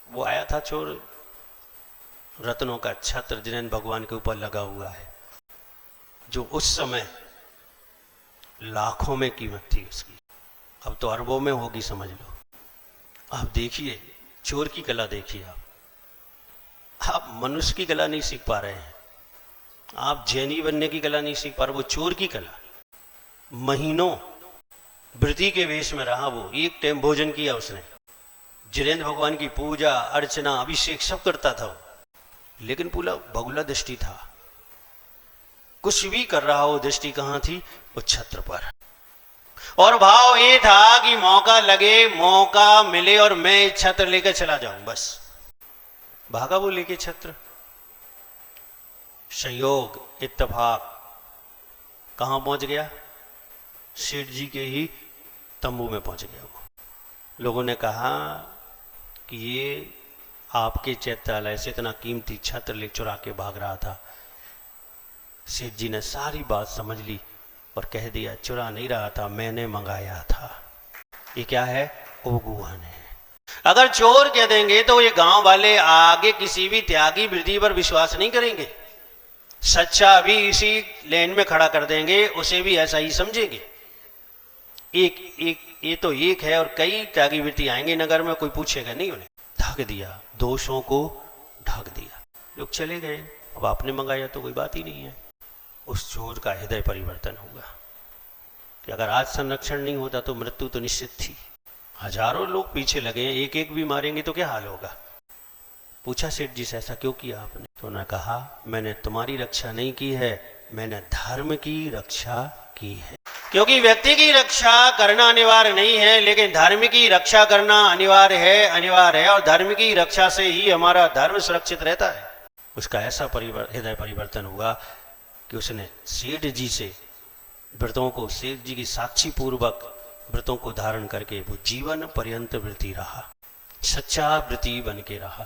वो आया था चोर, रत्नों का छत्र जिनेंद्र भगवान के ऊपर लगा हुआ है, जो उस समय लाखों में कीमत थी उसकी, अब तो अरबों में होगी समझ लो। आप देखिए चोर की कला देखिए, आप मनुष्य की कला नहीं सीख पा रहे हैं, आप जैनी बनने की कला नहीं सीख पा रहे, वो चोर की कला। महीनों व्रती के वेश में रहा वो, एक टाइम भोजन किया उसने, जिनेंद्र भगवान की पूजा अर्चना अभिषेक सब करता था वो, लेकिन पूरा बगुला दृष्टि था, कुछ भी कर रहा हो दृष्टि कहां थी, वो छत्र पर। और भाव ये था कि मौका लगे, मौका मिले और मैं छत्र लेकर चला जाऊं, बस। भागा वो लेके छत्र, संयोग इत्तेफाक कहां पहुंच गया, सेठ जी के ही तंबू में पहुंच गया वो। लोगों ने कहा कि ये आपके चैत्रालय से इतना कीमती छत्र ले चुरा के भाग रहा था। सेठ जी ने सारी बात समझ ली और कह दिया चुरा नहीं रहा था, मैंने मंगाया था। ये क्या है, ओगुहन है। अगर चोर कह देंगे तो ये गांव वाले आगे किसी भी त्यागी वृद्धि पर विश्वास नहीं करेंगे, सच्चा भी इसी लेन में खड़ा कर देंगे, उसे भी ऐसा ही समझेंगे। ये तो एक है और कई त्यागी वृत्ति आएंगे नगर में, कोई पूछेगा नहीं उन्हें। ढक दिया, दोषों को ढक दिया, लोग चले गए। अब आपने मंगाया तो कोई बात ही नहीं है। उस चोर का हृदय परिवर्तन होगा कि अगर आज संरक्षण नहीं होता तो मृत्यु तो निश्चित थी। हजारों लोग पीछे लगे हैं, एक एक भी मारेंगे तो क्या हाल होगा। पूछा सेठ जी से ऐसा क्यों किया आपने, तो उन्होंने कहा मैंने तुम्हारी रक्षा नहीं की है, मैंने धर्म की रक्षा की है। क्योंकि व्यक्ति की रक्षा करना अनिवार्य नहीं है, लेकिन धर्म की रक्षा करना अनिवार्य है, और धर्म की रक्षा से ही हमारा धर्म सुरक्षित रहता है। उसका ऐसा हृदय परिवर्तन हुआ कि उसने सेठ जी से व्रतों को, सेठ जी की साक्षी पूर्वक व्रतों को धारण करके वो जीवन पर्यंत व्रती रहा, सच्चा व्रती बन के रहा।